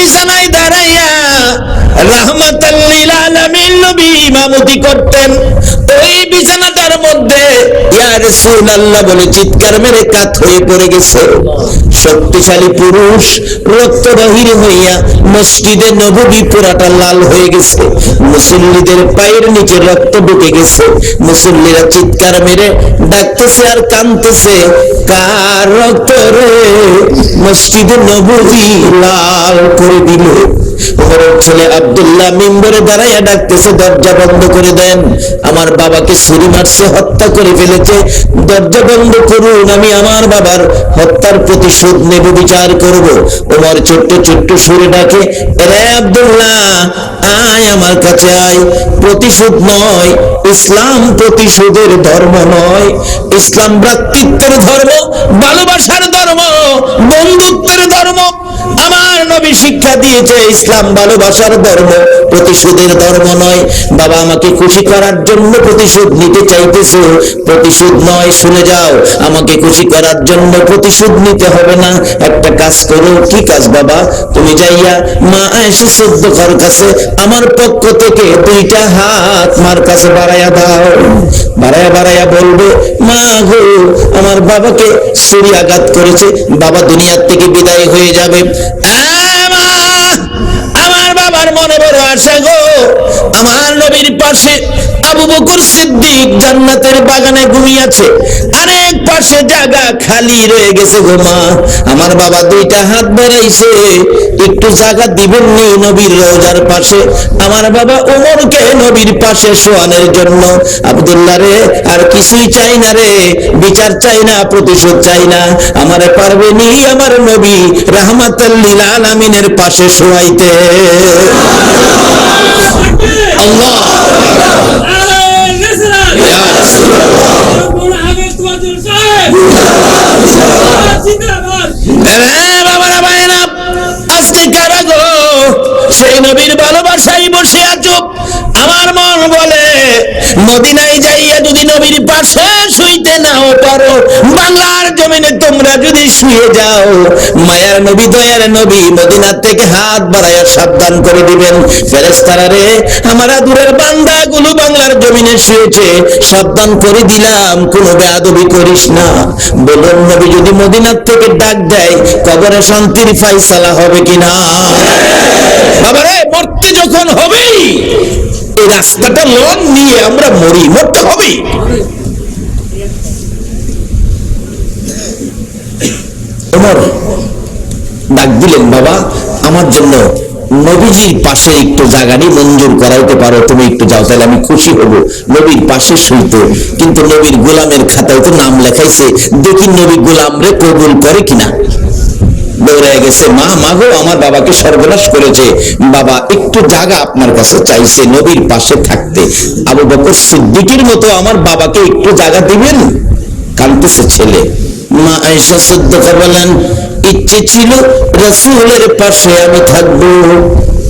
বিছানায় দাঁড়াইয়া রাহমাতাল লিল আলামিন নবী ইমামতি করতেন। ওই বিছানাটার মধ্যে ইয়া রাসূলুল্লাহ বলে চিৎকার মেরে কাত হয়ে পড়ে গেছে। শক্তিশালী পুরুষ রক্ত বাহির হইয়া মসজিদে নববী পুরাটা লাল হয়ে গেছে। মুসল্লিদের পায়ের নিচে রক্ত ঢুকে গেছে। মুসল্লিরা চিৎকার মেরে ডাকতেছে আর কাঁদতেছে, কার রক্ত রে মসজিদে নববী লাল করে দিল। ওমরের ছেলে আব্দুল্লাহ মিম্বরে দাঁড়াইয়া ডাকতেছে, দরজা বন্ধ করে দেন, আমার বাবাকে ছুরি মারছে, হত্যা করে ফেলেছে, দরজা বন্ধ করুন, আমি আমার বাবার হত্যার প্রতিশোধ নেব, বিচার করব। ওমর ছোট্ট ছোট্ট সুরে ডাকে, রে আব্দুল্লাহ আয় আমার কাছে আয়। প্রতিশোধ নয়, ইসলাম প্রতিশোধের ধর্ম নয়। ইসলাম ভ্রাতৃত্বের ধর্ম, ভালোবাসার ধর্ম, বন্ধুত্বের ধর্ম। আমার নবী শিক্ষা দিয়েছে ইসলাম ভালোবাসার ধর্ম, প্রতিশোধের ধর্ম নয়। বাবা আমাকে খুশি করার জন্য প্রতিশোধ নিতে চাইতেছো, প্রতিশোধ নয়, শুনে যাও, আমাকে খুশি করার জন্য প্রতিশোধ নিতে হবে না। একটা কাজ করো। কি কাজ বাবা? তুমি যাইয়া মা আয়েশা সিদ্দিকার কাছে আমার পক্ষ থেকে দুইটা হাত মার কাছে বাড়াইয়া দাও। বাড়াইয়া বলবে, মা গো আমার বাবাকে ছুরি আঘাত করেছে, বাবা দুনিয়ার থেকে বিদায় হয়ে যাবে। আমার বাবার মনে বড় আশা গো, আমার নবীর পাশে আবু বকর সিদ্দিক জান্নাতের বাগানে ঘুমিয়েছে, আরেক পাশে জায়গা খালি রয়ে গেছে গো মা। আমার বাবা দুইটা হাত বাড়াইছে, একটু জায়গা দিবেন নি নবীর রওজার পাশে? আমার বাবা ওমরকে নবীর পাশে শোয়ানোর জন্য। আব্দুল্লাহ রে আর কিছুই চাই না রে, বিচার চাই না, প্রতিশোধ চাই না, আমারে পারবে নি আমার নবী রাহমাতাল লিল আলামিনের পাশে শোয়াইতে। আল্লাহ আজকে কারা গো সেই নবীর ভালোবাসায় বসে আছো? আমার মন বলে মদিনায় যাইয়া যদি নবীর পাশে শুইতে নাও পারো, বাংলার জমিনে তোমরা যদি শুয়ে যাও, মায়ার নবী দয়ার নবী মদিনা থেকে হাত বাড়াইয়া সাবধান করে দিবেন, ফেরেশতারা রে আমার আদুরের বান্দাগুলো বাংলার জমিনে শুয়েছে, সাবধান করে দিলাম, কোনো বেয়াদবি করিস না। বলুন নবী যদি মদিনা থেকে ডাক দেয়, কবরে শান্তির ফায়সালা হবে কিনা? বাবারে মরতে যখন হবেই, এই রাস্তাটা লন নিয়ে আমরা মরি, মরতে হবেই। ওমর ডাক দিলেন, বাবা আমার জন্য নবীজির পাশে একটু জায়গা নিয়ে মঞ্জুর করাইতে পারো, তুমি একটু যাও, তাহলে আমি খুশি হব নবীর পাশে শুইতে। কিন্তু নবীর গোলামের খাতায় তো নাম লেখাইছে, দেখি নবী গোলাম রে কবুল করে কিনা। দৌড়ায় গেছে, মা গো আমার বাবাকে সর্বনাশ করেছে, বাবা একটু জায়গা আপনার কাছে চাইছে নবীর পাশে থাকতে, আবু বকর সিদ্দিকের মতো আমার বাবাকে একটু জায়গা দিবেন। কাঁদতেছে ছেলে। মা আয়েশা সিদ্দিকা বলেন, ইচ্ছে ছিল রাসূলের পাশে আমি থাকবো,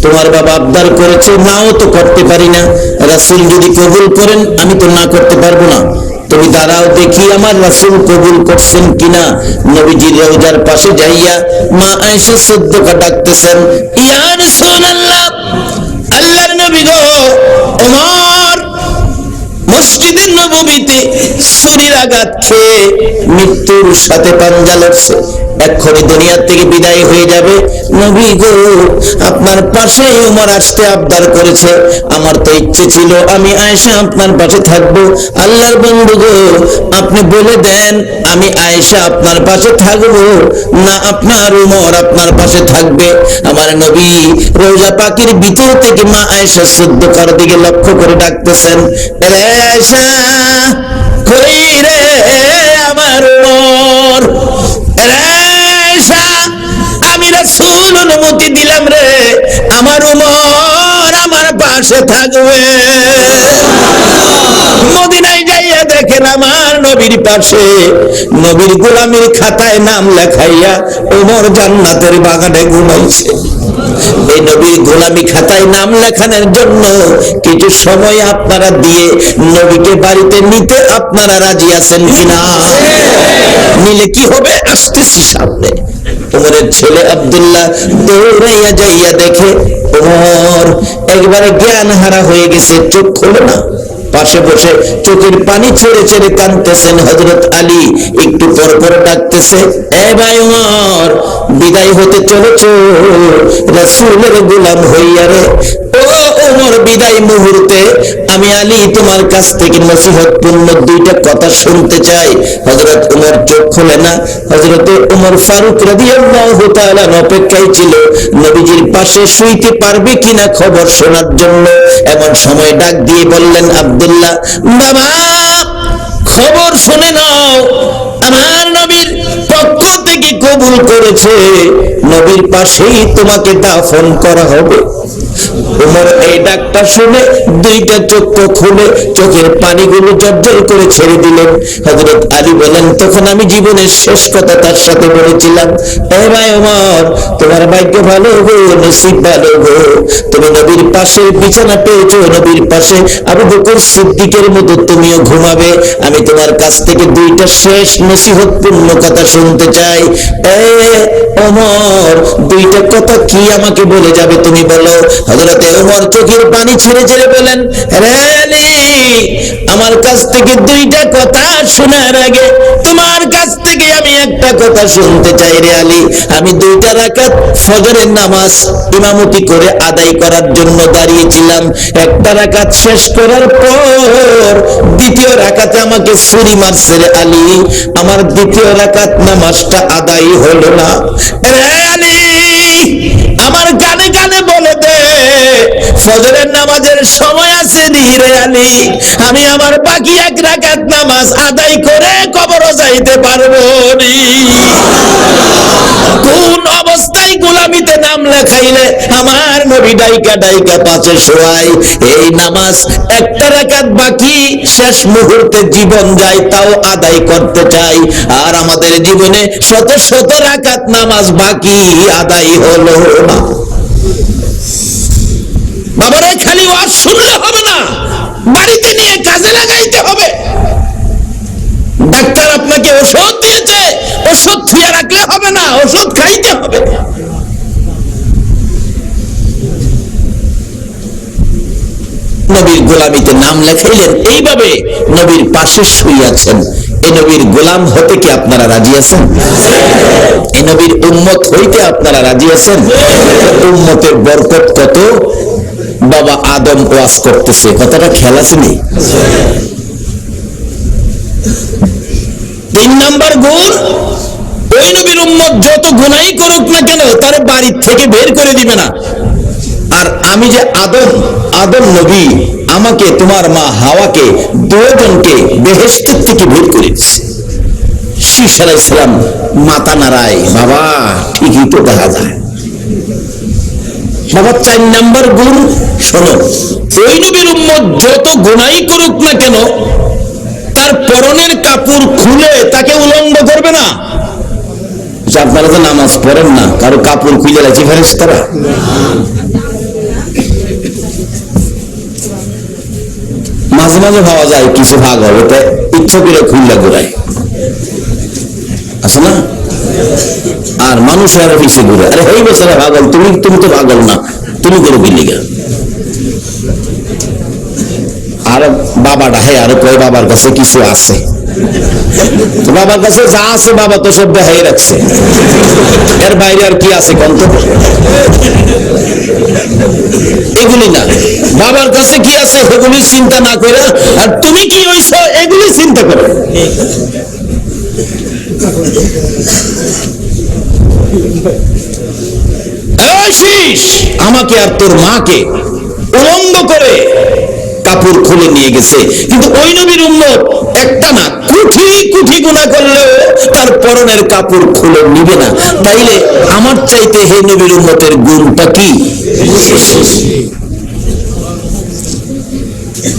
তোমার বাবা আবদার করেছে, নাও তো করতে পারি না, রাসূল যদি কবুল করেন আমি তো না করতে পারবো না, তুমি দাঁড়াও দেখি আমার রাসূল কবুল করছেন কিনা। নবীজির রওজার পাশে যাইয়া মা আয়েশা সিদ্দিকা ডাকতেছেন, ইয়া রাসূলুল্লাহ, আল্লাহর নবী গো, ওমর মসজিদের নববীতে ছুরির আঘাত খেয়ে মৃত্যুর সাথে পাঞ্জা লড়ছে, এক্ষুনি দুনিয়া থেকে বিদায় হয়ে যাবে। নবী গো আপনার পাশে ওমর আসতে আবদার করেছে, আমার তো ইচ্ছে ছিল আমি আয়েশা আপনার পাশে থাকবো। আল্লাহর বন্ধু গো আপনি বলে দেন আমি আয়েশা আপনার পাশে থাকবো না আপনার ওমর আপনার পাশে থাকবে? আমার নবী রওজা পাকের ভিতর থেকে মা আয়েশা সিদ্দিকার দিকে লক্ষ্য করে ডাকতেছেন, রে আয়েশা কই রে আমার ওমর, আমি রাসূল অনুমতি দিলাম রে আমার ওমর আমার পাশে থাকবে। মদিনায় যাইয়া দেখেন আমার নবীর পাশে নবীর গোলামীর খাতায় নাম লেখাইয়া ওমর জান্নাতের বাগানে ঘুমাইছে। এই নবীর গোলামি খাতায় নাম লেখানোর জন্য কিছু সময় আপনারা দিয়ে নবীকে বাড়িতে নিতে আপনারা রাজি আছেন কিনা? নিলে কি হবে? আসতেছি সামনে। ওমরের ছেলে আব্দুল্লাহ দৌড়াইয়া যাইয়া দেখে ওমর একবারে জ্ঞান হারা হয়ে গেছে, চোখ খোলে না। পাশে বসে চোখের পানি ছেড়ে ছেড়ে কাঁদতেছেন। হযরত আলী একটু পর পর ডাকতেছে, এ ভাই ওমর, বিদায় হতে চলেছ রাসূলের গোলাম হইয়া রে। ও ওমর, বিদায় মুহূর্তে আমি আলী তোমার কাছ থেকে নসিহতপূর্ণ দুইটা কথা শুনতে চাই। হযরত ওমর চোখ খোলে না। হযরত ওমর ফারুক রাদিয়াল্লাহু তাআলা অপেক্ষায় ছিল নবীজির পাশে শুইতে পারবে কিনা খবর শোনার জন্য। এমন সময় ডাক দিয়ে বললেন, আব্দুল্লাহ বাবা, খবর শুনে নাও, আমার নবীর পক্ষ থেকে কবুল করেছে, নবীর পাশেই তোমাকে দাফন করা হবে। ওমর এই ডাকটা শুনে দুইটা চোখ খুলে চোখের পানিগুলো জর্জর করে ছেড়ে দিলেন। হযরত আলী বলেন, তখন আমি জীবনের শেষ কথা তার সাথে বলেছিলাম, এ ভাই ওমর, তোমার ভাগ্য ভালো গো, নসিব ভালো গো, তুমি নবীর পাশে বিছানা পেয়েছো, নবীর পাশে আবু বকর সিদ্দিকের মতো তুমিও ঘুমাবে। আমি তোমার কাছ থেকে দুইটা শেষ নসিহতপূর্ণ কথা শুনতে চাই। এ ওমর, দুইটা কথা কি আমাকে বলে যাবে, তুমি বলো। হযরতে ওমর চোখের পানি ছেড়ে ছেড়ে বলেন, রে আলী, আমার কাছ থেকে দুইটা কথা শোনার আগে তোমার কাছ থেকে আমি একটা কথা শুনতে চাই রে আলী। আমি দুইটা রাকাত ফজরের নামাজ ইমামতি করে আদায় করার জন্য দাঁড়িয়েছিলাম। একটা রাকাত শেষ করার পর দ্বিতীয় রাকাতে আমাকে ছুরি মারছে রে আলী, আমার দ্বিতীয় রাকাত নামাজটা আদায় হলো না। রে আলী, আমার কানে কানে বলে দে, ফজরের নামাজের সময় আছে নি রে আলী, আমি আমার বাকি এক রাকাত নামাজ আদায় করে কবর যাইতে পারবো নি। কোন অবস্থায় গোলামিতে নাম লেখাইলে আমার নবী ডাইকা ডাইকা পাশে শোয়াই, এই নামাজ একটা রাকাত বাকি শেষ মুহূর্তে জীবন যায় তাও আদায় করতে চাই। আর আমাদের জীবনে শত শত রাকাত নামাজ বাকি আদায় হলো না। বাবারে, খালি ওয়াজ শুনলে হবে না, বাড়িতে নিয়ে কাজে লাগাইতে হবে। ডাক্তার আপনাকে ওষুধ দিয়েছে, ওষুধ ছুঁয়ে রাখলে হবে না, ওষুধ খাইতে হবে। নবীর গোলামিতে নাম লেখাইলেন, এইভাবে নবীর পাশে শুইয়াছেন। এই নবীর গোলাম হতে কি আপনারা রাজি আছেন? এই নবীর উম্মত হইতে আপনারা রাজি আছেন? উম্মতের বরকত কত। বাবা আদম ওয়াজ করতেছে, কথাটা খেয়াল আছে নি? 3 নাম্বার গুণ, ওই নবীর উম্মত যত গুনাই করুক না কেন তার বাড়ির থেকে বের করে দিবে না। আর আমি যে আদম নবী, আমাকে তোমার মা হাওয়াকে, দুজনকে বেহেশতের থেকে বের করে দিচ্ছে। শীষ আলাইহিস সালাম মাথা নাড়ায়, বাবা ঠিকই তো দেখা যায়। বাবা 4 নাম্বার গুণ শোনো, ওই নবীর উম্মত যত গুনাই করুক না কেন তার পরনের কাপড় খুলে তাকে উলঙ্গ করবে না। আপনারা তো নামাজ পড়েন না, কারো কাপড় খুলে রাখি ফেরেশতারা? মাঝে মাঝে ভাবা যায় কিছু ভাগ হবে, তাই ইচ্ছা করে খুললা ঘুরায়, আছে না? আর মানুষ আরো পিছিয়ে ঘুরে, আরে এই বেচারা পাগল, তুমি তো পাগল না, তুমি করো কি লিগা? আর বাবা ডাহে, আরো কয় বাবার কাছে কিছু আছে, বাবার কাছে যা আছে বাবা তো সব দেখাই রাখছে, এর বাইরে আর কি আছে কন্ত? এগুলি না, বাবার কাছে কি আছে সেগুলি চিন্তা না করে, আর তুমি কি হইছ এগুলি চিন্তা করো। আমাকে আর তোর মাকে উলঙ্গ করে কাপড় খুলে নিয়ে গেছে, কিন্তু ওই নবীর উম্মত একটা না কোটি কোটি গুনাহ করলেও তার পরনের কাপড় খুলে নিবে না। তাইলে আমার চাইতে হে নবীর উম্মতের গুণটা কি?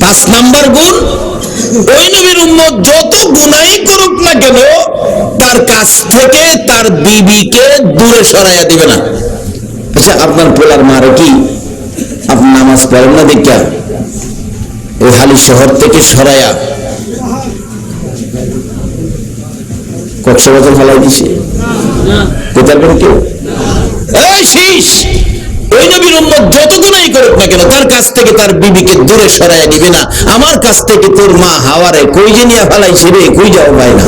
5 নাম্বার গুণ, ওই নবীর উম্মত যত গুনাহ করুক না কেন তার কাছ থেকে তার বিবিকে দূরে সরাইয়া দিবে না। আচ্ছা, আপনার পোলার মারে কি আপনি নামাজ পড়েন না দেখা ওই হালি শহর থেকে সরাইয়া কক্সবাজার ফেলাই দিছে? কোথার করে কেউ? এই শীষ, ওই নবীর উম্মত যত গুনাহই করুক না কেন, তার কাছ থেকে তার বিবিকে দূরে সরাইয়া দিবে না। আমার কাছ থেকে তোর মা হাওয়ারে কই যে নিয়ে ফেলাইছে রে, কই যাও পায় না।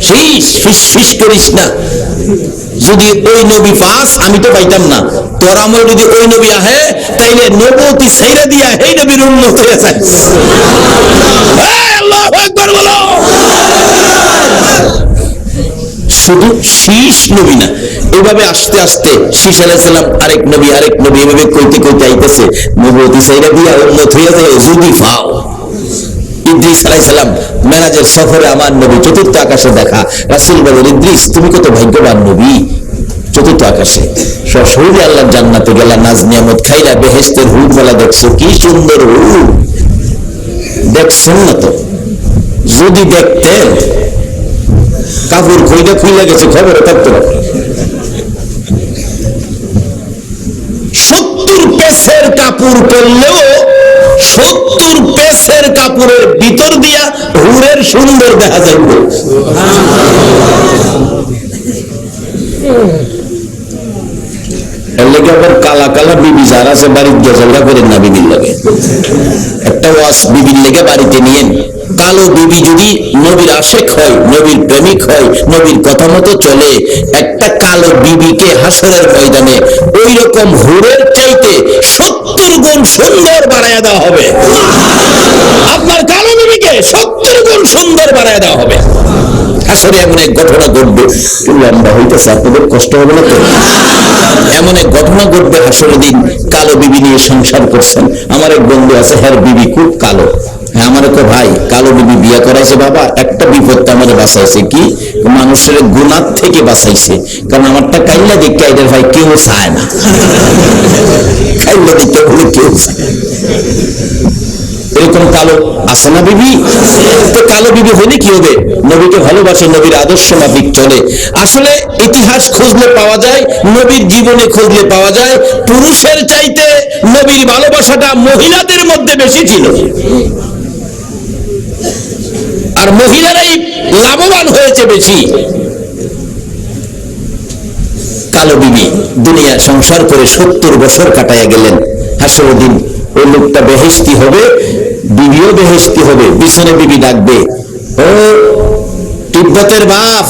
শীষ ফিস ফিস করিস না। যদি ওই নবী পাস, আমি তো পাইতাম না, তোর আমল যদি ওই নবী আহে তাইলে নবুয়তি ছাইরা দিয়া এই নবীর উম্মত হয়ে যায়। আল্লাহু আকবার বলো। শুধু শীষ নবী না, এভাবে আস্তে আস্তে শীষ আলাইহিস সালাম আরেক নবী এভাবে কইতে কইতে আইতেছে, নবুয়তি ছাইরা দিয়া উম্মত হয়ে যায় যদি পাও। ইদ্রিস আলাইহিস সালাম মেরাজের সফরে আমার নবী চতুর্থ আকাশে দেখা। রাসূল বলেন, ইদ্রিস তুমি কত ভাগ্যবান নবী, চতুর্থ আকাশে সশরীরে আল্লাহর জান্নাতে গেলা, নাজ নিয়ামত খাইলা, বেহেশতের হুরগুলা দেখছো, কি সুন্দর হুর দেখছেন না? তো যদি দেখতেন কাপড় কইটা খুইলা গেছে, খবর থাকতো না। 70 পেসের কাপড় পরলেও 70 পেসের কাপড়ের ভিতর দিয়া হুরের সুন্দর দেখা যাইবে। এর লেগে আবার কালা কালা বিবি যারা আছে বাড়ির ঝগড়া করেন না বিবির লাগে। একটা ওয়াজ বিবির লেগে বাড়িতে নিয়েন। কালো বিবি যদি নবীর আশেক হয়, নবীর প্রেমিক হয়, নবীর কথা মতো চলে, একটা কালো বিবিকে হাসরের ময়দানে ওই রকম হুরের চাইতে 70 গুণ সুন্দর বানায়া দেওয়া হবে। আপনার কালো বিবিকে 70 গুণ সুন্দর বানায়া দেওয়া হবে। হাসরে এমন এক ঘটনা ঘটবে, লম্বা হইতেছে, আপনাদের কষ্ট হবে না তো? এমন এক ঘটনা ঘটবে হাসরের দিন। কালো বিবি নিয়ে সংসার করছেন, আমার এক বন্ধু আছে, হ্যাঁ বিবি খুব কালো। হ্যাঁ, আমার এক ভাই কালো বিবি বিয়ে করাইছে। বাবা, একটা বিপদ আমার বাঁচাইছে, কি মানুষের গুনাহ থেকে বাঁচাইছে। কারণ আমারটা কাইল্লা দেখতে এদের ভাই কেউ চায় না, কাইল্লা দেখতে বলে কেউ চায়। এরকম কালো আছে না বিবি? তো কালো বিবি হইলে কি হবে? নবীকে ভালোবাসে, নবীর আদর্শ মাফিক চলে। আসলে ইতিহাস খুঁজলে পাওয়া যায়, নবীর জীবনে খুঁজলে পাওয়া যায়, পুরুষের চাইতে নবীর ভালোবাসাটা মহিলাদের মধ্যে বেশি ছিল। আর মহিলারাই লাভবান হয়েছে বেশি। কালো বিবি দুনিয়া সংসার করে 70 বছর কাটাইয়া গেলেন। হাসরের দিন ওই লোকটা বেহেশতি হবে, বিবিও বেহেশতি হবে। পিছনে বিবি ডাকবে, ও তিব্বতের বাপ,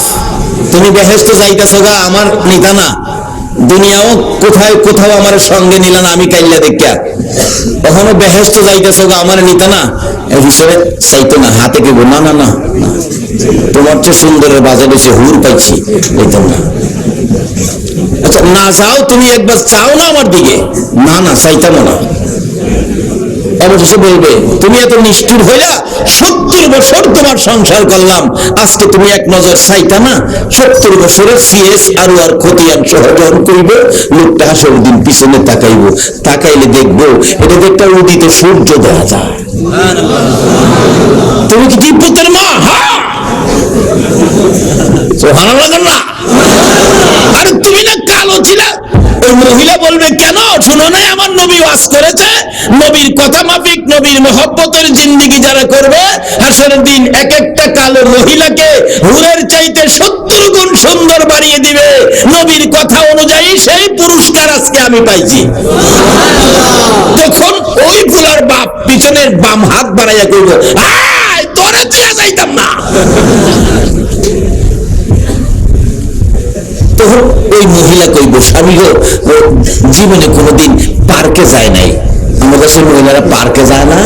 তুমি বেহেশত যাইতেছ গা, আমার নিতা না। দুনিয়াও কোথাও আমার সঙ্গে নিলা না, আমি কাইল্লা দেখা। কখনো বেহেশত যাইতেছ গা, আমার নিতা না। এর হিসেবে চাইতো না, হাতে কেব না না না, তোমার চেয়ে সুন্দরের বাজারে সে হুর পাইছি, এইতাম না। আচ্ছা না যাও, তুমি একবার চাও না আমার দিকে? না না, চাইতাম না। অবশেষে বলবে, তুমি এত নিষ্ঠুর হইলা, 70 বছর তোমার সংসার করলাম, আজকে তুমি এক নজর চাইতা না? 70 বছরের সিএস আরো আর খতিয়ান সহযোগ করিব। লোকটা হাসরের দিন পিছনে তাকাইব, তাকাইলে দেখবো এটা একটা উদিত সূর্য দেখা যায়। তুমি কি তিব্বতের মা? হ্যাঁ, সুবহানাল্লাহ না? আর তুমি না কালো ছিলা? ওই মহিলা বলবে, কেন শুনো নাই আমার নবী ওয়াজ করেছে, নবীর কথা মাফিক নবীর মহব্বতের জিন্দেগি যারা করবে, হাসরের দিন এক একটা কালো মহিলাকে হুরের চাইতে 70 গুণ সুন্দর বানিয়ে দিবে। নবীর কথা অনুযায়ী সেই পুরস্কার আজকে আমি পাইছি। তখন ওই ফুলার বাপ পিছনের বাম হাত বাড়াইয়া কইব, আয় তোরে দিয়া যাইতাম না। তখন ওই মহিলা কইব, স্বামী গো, জীবনে কোনোদিন পার্কে যায় নাই। আমার কাছে মহিলারা পার্কে যায় না,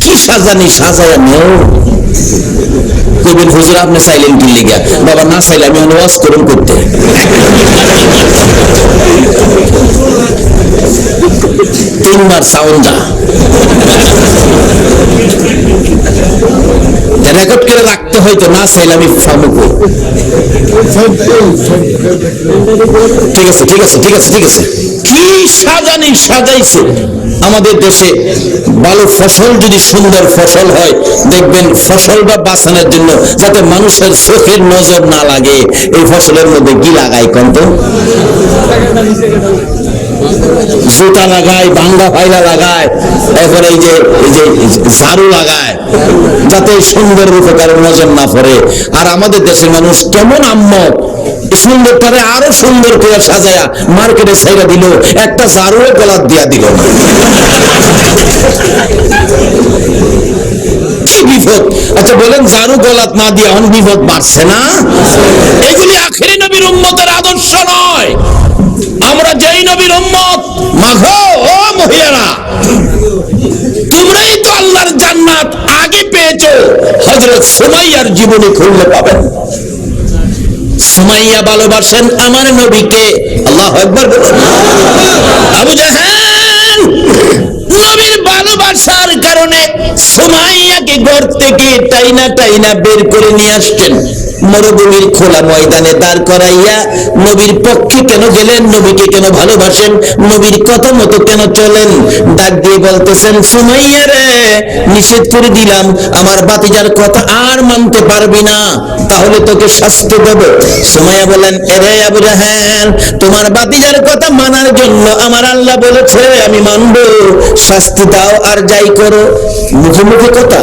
কি সাজানি সাজায়া নেও। কইবেন, হুজুর আপনি চাইলেন কি লিগা? বাবা না চাইলে আমি ওয়াজ করুন করতে। 3 বার সাউন্ড যা রেকর্ড করে রাখতে হয়তো, না চাইলে আমি ফামুক। ঠিক আছে ঠিক আছে ঠিক আছে ঠিক আছে, কি সাজানি সাজাইছে। আমাদের দেশে ভালো ফসল যদি সুন্দর ফসল হয়, দেখবেন ফসলটা বাঁচানোর জন্য যাতে মানুষের চোখের নজর না লাগে, এই ফসলের মধ্যে কি লাগায় কন্ত? জুতা লাগায়, ভাঙ্গা ফাইলা লাগায়, এরপরে এই যে ঝাড়ু লাগায়, যাতে সুন্দর রূপে কারো নজর না পড়ে। আর আমাদের দেশের মানুষ কেমন আম্মক, সুন্দরটারে আরো সুন্দর করে সাজায়া মার্কেটে ছাইরা দিল, একটা ঝাড়ুয়ে গলার দিয়া দিল না। কি বিপদ! আচ্ছা বলেন, ঝাড়ু গলাত না দিয়ে এখন বিপদ বাড়ছে না? এগুলি আখেরি নবীর উম্মতের আদর্শ নয়। আমরা যেই নবীর উম্মত, মাগো ও মহিলারা, তোমরাই তো আল্লাহর জান্নাত আগে পেয়েছো। হযরত সুমাইয়ার জীবনী খুললে পাবেন। সুমাইয়া ভালোবাসেন আমার নবীকে। আল্লাহু আকবার বলুন। আবু জাহেল নবীর ভালোবাসার কারণে সুমাইয়াকে ঘর থেকে টাইনা টাইনা বের করে নিয়ে আসছেন। মরুভূমির খোলা ময়দানে দাঁড় করাইয়া নবীর পক্ষে কেন গেলেন, নবীকে কেন ভালোবাসেন, নবীর কথা মতো কেন চলেন, ডাক দিয়ে বলতেছেন, সুমাইয়া রে, নিষেধ করে দিলাম, আমার বাতিজার কথা আর মানতে পারবি না, তাহলে তোকে শাস্তি দেব। সুমাইয়া বলেন, এরে আবু জাহেল, তোমার বাতিজার কথা মানার জন্য আমার আল্লাহ বলেছে, আমি মানবো, শাস্তি দাও আর যাই করো। মুখে মুখে কথা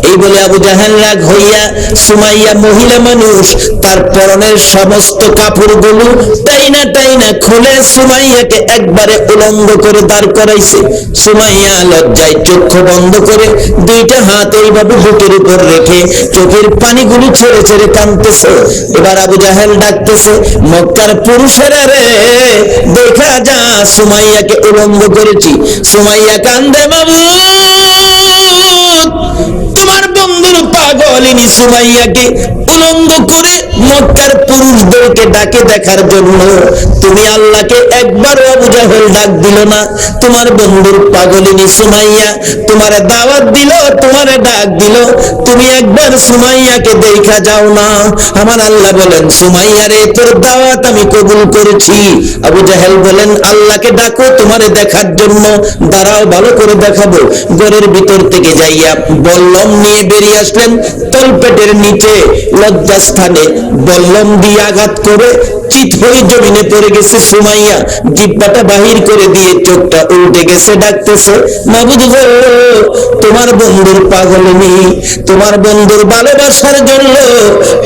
এই বলে আবু জাহেল রাগ হইয়া, সুমাইয়া মহিলা মানুষ, তার পরনের সমস্ত কাপড়গুলো টাইনা টাইনা খুলে সুমাইয়াকে একবারে উলঙ্গ করে দাঁড় করাইছে। সুমাইয়া লজ্জায় চক্ষু বন্ধ করে দুইটা হাত এইভাবে বুকের উপর রেখে চোখের পানিগুলো ছেড়ে ছেড়ে কাঁদতেছে। এবার আবু জাহেল ডাকতেছে, মক্কার পুরুষেরা রে, দেখা যা সুমাইয়াকে উলঙ্গ করেছি। সুমাইয়া কান্দে, মাবুদ, তোমার বন্ধুর পাগলিনী সুমাইয়াকে উলঙ্গ করে মক্কার পুরুষদেরকে ডাকে দেখার জন্য তুমি আল্লাহকে একবারও আবু জাহেল ডাক দিল না। তোমার বন্ধুর পাগলিনী সুমাইয়া তোমার দাওয়াত দিল, তোমার ডাক দিল, তুমি একবার সুমাইয়াকে দেখা যাও না। আমার আল্লাহ বলেন, সুমাইয়া রে, তোর দাওয়াত আমি কবুল করেছি। আবু জাহেল বলেন, আল্লাহকে ডাকো তোমারে দেখার জন্য, দাঁড়াও ভালো করে দেখাবো। ঘরের ভিতর থেকে যাইয়া বল্লম নিয়ে বেরিয়ে আসলেন। তলপেটের নিচে লজ্জাস্থানে বল্লম দিয়ে আঘাত করে চিত হয়ে জমিনে পড়ে গেছে সুমাইয়া। জিহ্বাটা বাহির করে দিয়ে চোখটা উল্টে গেছে, ডাকতেছে, মাবুদ গো, তোমার বন্ধুর পাগলিনী, তোমার বন্ধুর ভালোবাসার জন্য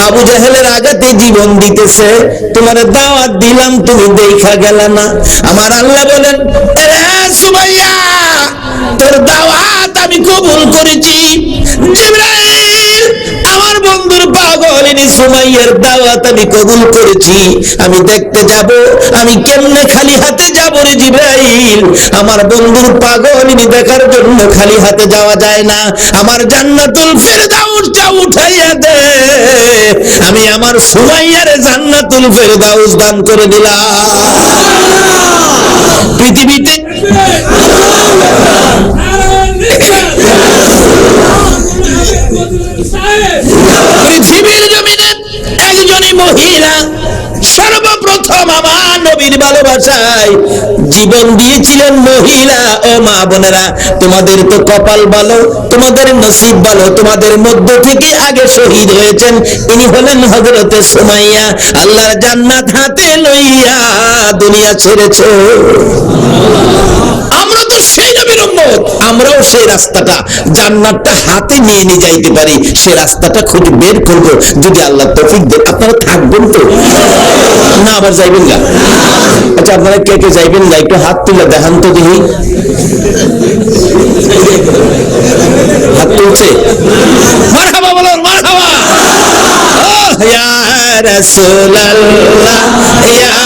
আবু জাহেলের আঘাতে জীবন দিতেছে, তোমার দাওয়াত দিলাম, তুমি দেখা গেল না। আমার আল্লাহ বলেন, সুমাইয়া, তোর দাওয়াত আমি কবুল করেছি। জিবরাইল, আমার বন্ধুর পাগলিনী সুমাইয়ার দাওয়াত আমি কবুল করেছি। আমি দেখতে যাব, আমি কেমনে খালি হাতে যাব রে জিবরাইল? আমার বন্ধুর পাগলিনী দেখার জন্য খালি হাতে যাওয়া যায় না। আমার জান্নাতুল ফেরদাউসটা উঠাইয়া দে, আমি আমার সুমাইয়ার জান্নাতুল ফেরদাউস দান করে দিলাম। পৃথিবীতে পৃথিবীর জমিনে একজনই মহিলা সর্বপ্রথম আমার নবীর ভালোবাসায় জীবন দিয়েছিলেন। মহিলা ও মা বোনেরা, তোমাদের তো কপাল ভালো, তোমাদের নসিব ভালো, তোমাদের মধ্য থেকে আগে শহীদ হয়েছেন। ইনি হলেন হযরতে সুমাইয়া। আল্লাহর জান্নাত হাতে লইয়া দুনিয়া ছেড়েছে। আমরা তো সেই নবীর উম্মত, আমরাও সেই রাস্তাটা, জান্নাতটা হাতে নিয়ে নিয়ে যাইতে পারি, সেই রাস্তাটা খুঁজে বের করবো যদি আল্লাহ তৌফিক দেন। আপনারা থাকবেন তো না? আবার যাইবেন না? আচ্ছা, আপনারা কে কে যাইবেন না একটু হাত তুলে দেখান তো দেখি। হাত তুলছে? মারহাবা বলুন, মারহাবা। ইয়া রাসূলুল্লাহ, ইয়া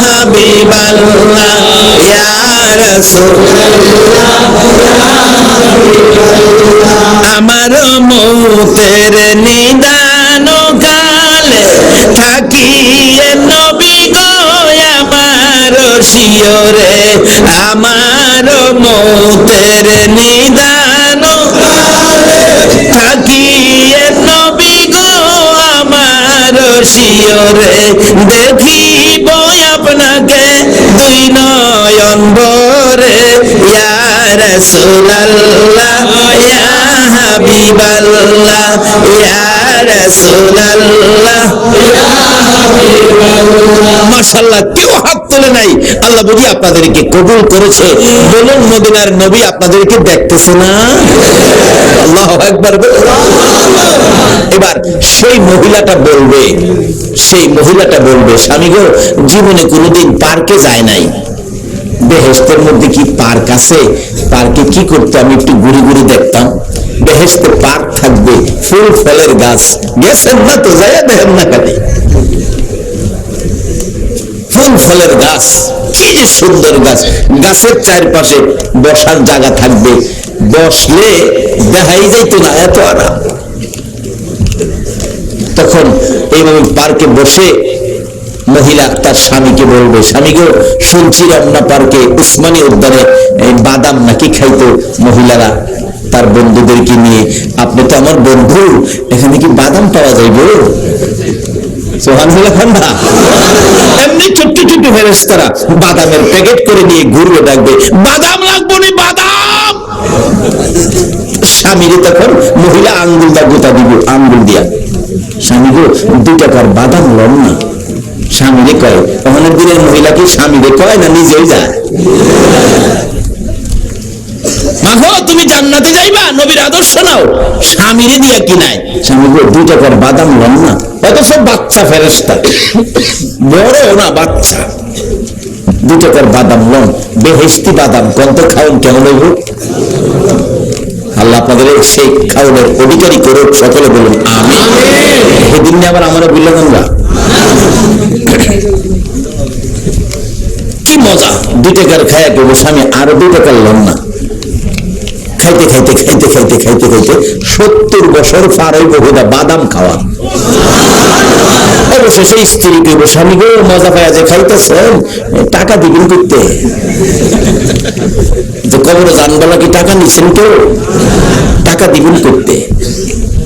হাবিবাল্লাহ, ইয়া রাসূলুল্লাহ, আমার মৌতের নিদান কালে থাকিয়ে নবী গো আমার শিয়রে, আমার মৌতের নিদান কালে থাকিয়ে নবী গো আমার শিয়রে, দেখিব আপনাকে দুই নয়ন ভরে, ইয়া রাসূলুল্লাহ ইয়া হাবিবাল্লাহ ইয়া রাসূলুল্লাহ ইয়া হাবিবাল্লাহ। মাশাআল্লাহ, কেউ হাত তোলে নাই। আল্লাহ বুঝি আপনাদেরকে কবুল করেছে। বলুন, মদিনার নবী আপনাদেরকে দেখতেছে না? আল্লাহু আকবার। এবার সেই মহিলাটা বলবে, স্বামী গো, জীবনে কোনোদিন পার্কে যায় নাই। বেহেশতের মধ্যে কি পার্ক আছে? পার্কে কি করতে আমি একটু ঘুরে ঘুরে দেখতাম। বেহেশতে পার্ক থাকবে, ফুল ফলের গাছ। গেছেন না তো? যায় দেখেন না খালি ফুল ফলের গাছ, কি যে সুন্দর গাছ। গাছের চারপাশে বসার জায়গা থাকবে, বসলে দেখাই যাইতো না, এত আরাম। তখন এইভাবে পার্কে বসে মহিলা তার স্বামীকে বলবে, স্বামী গো, শুনছি রমনা পার্কে উসমানী উদ্যানে বাদাম নাকি খাইতো মহিলারা তার বন্ধুদেরকে নিয়ে। আপনি তো আমার বন্ধু, এখানে কি বাদাম পাওয়া যাইবে? সুবহানাল্লাহ। এমনি ছোট্ট ছোট্ট ফেরেশতারা বাদামের প্যাকেট করে নিয়ে ঘুরবে, ডাকবে বাদাম লাগবো নি, বাদাম। স্বামীরে তখন মহিলা আঙ্গুল দা গোতা দিব, আঙ্গুল দিয়া, স্বামী গো 2 টাকার বাদাম লম না। স্বামীরে কয়, অনেক দিনের মহিলা কি স্বামীরে কয় না নিজেই যায়? মাগো, তুমি জান্নাতে যাইবা, নবীর আদর্শ নাও, স্বামীরে দিয়া কি নাই? স্বামী গো 2 টাকার বাদাম লম না। অথচ বাচ্চা ফেরেশতা, বড় না বাচ্চা, 2 টাকার বাদাম লম, বেহেশতি বাদাম, কত খাওন কেমন হইব? আল্লাহ আপনাদের সেই খাওয়ানোর অধিকারী করুক, সকলে বলুন আমিন। সেদিন আবার আমরা বললাম আমরা কি মজা, 2 টাকার খায়া কেবল স্বামী আরো 2 টাকার লম না। খাইতে খাইতে খাইতে খাইতে খাইতে খাইতে 70 বছর পার হইব বোধা বাদাম খাওয়া। অবশেষে স্ত্রী কেবল, স্বামী গো মজা পায়া যে খাইতেছেন, টাকা দিবেন করতে। যে কবরে জানবেলা কি টাকা নিচ্ছেন তো? টাকা দিবেন করতে।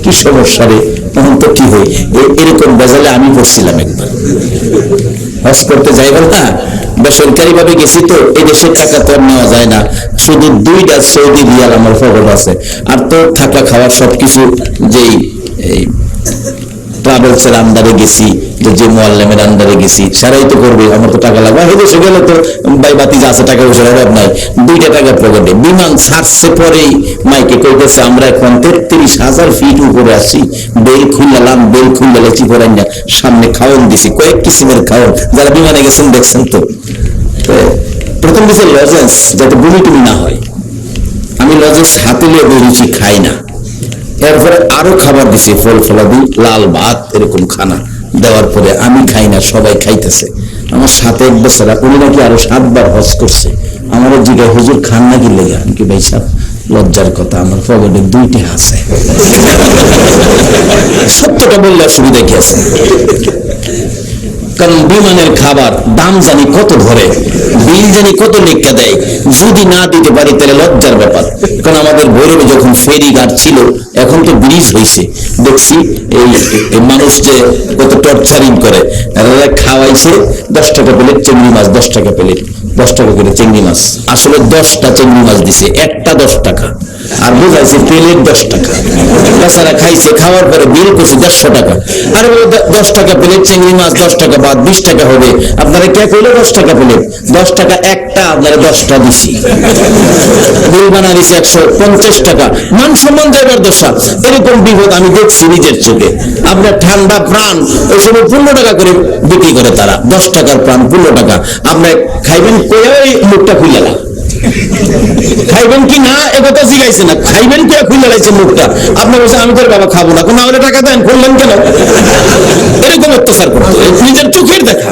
কি সমস্যা রে? তখন তো কি হয়, এরকম বেজালে আমি পড়ছিলাম একবার। হজ করতে যাইবেন না, বেসরকারি ভাবে গেছি তো, এই দেশের টাকা তো নেওয়া যায় না, শুধু 2টা সৌদি রিয়াল আমার খবর আছে। আর তো থাকা খাওয়ার সবকিছু যেই ট্রাভেলস এর আন্ডারে গেছি, যে মোয়াল্লেমের আন্ডারে গেছি, সেরাই তো করবে, আমার তো টাকা লাগবে। এই দেশে গেলে তো ভাই বাতি যা আছে, টাকা পয়সার অভাব নাই, 2টা টাকা পকেটে। বিমান ছাড়ছে পরেই মাইকে কইতেছে, আমরা এখন 33,000 ফিট উপরে আছি, বেল খুললাম, বেল খুললে লেচি করেন না, সামনে খাওয়ান দিছি, কয়েক কিসিমের খাওয়ান। যারা বিমানে গেছেন দেখছেন তো। প্রথম দিছে লজেন্স, যাতে বমি টুমি না হয়। আমি লজেন্স হাতে নিয়ে বেরিয়েছি, খাই না। এরপরে আরো খাবার দিছে, ফল ফলাদি, লাল ভাত, এরকম খানা দেওয়ার পরে আমি খাই না, সবাই খাইতেছে। আমার সাথে এক বছর, উনি নাকি আরো 7 বার হজ করছে। আমারও জিজ্ঞাসা, হুজুর খান নাকি লেগে? আমি কি ভাই সাহেব, লজ্জার কথা, আমার পকেটে 2টা আছে। সত্যটা বললে অসুবিধা কি আছে? কারণ বিমানের খাবার দাম জানি কত ধরে, বিল জানি কত লেখা দেয়, যদি না দিতে পারি তাহলে লজ্জার ব্যাপার। কারণ আমাদের ভৈরবে যখন ফেরি ঘাট ছিল, এখন তো ব্রিজ হয়েছে, দেখছি এই মানুষ যে কত টর্চারিং করে। খাওয়াইছে 10 টাকা প্লেট চিংড়ি মাছ, 10 টাকা প্লেট, 10 টাকা করে চিংড়ি মাছ। আসলে 10টা চিংড়ি মাছ দিছে, একটা 10 টাকা, আর বোঝাইছে প্লেট 10 টাকা। তাছাড়া খাইছে, খাওয়ার পরে বিল করছে 150 টাকা। আর 10 টাকা প্লেট চিংড়ি মাছ, 10 টাকা বাদ 20 টাকা হবে। আপনারা কে কইলে 10 টাকা প্লেট? 10 টাকা একটা, আপনারা 10টা দিছি। বিল বানা দিছে 150 টাকা। মান সম্মান যাইবার দশা। এরকম বিপদ আমি দেখছি নিজের চোখে। আপনার ঠান্ডা প্রাণ ওই সময় 15 টাকা করে বিক্রি করে তারা, 10 টাকার প্রাণ 15 টাকা। আপনার খাইবেন কই, মুখটা খুলে না খাইবেন কি না একথা জিজ্ঞাসা না, খাইবেন কে খুলে লাইছে মুখটা। আপনি বলছেন আমি তোর বাবা খাবো না, কোন হলে টাকা দেন, খুললেন কেন? এরকম অত্যাচার করতো, নিজের চোখের দেখা।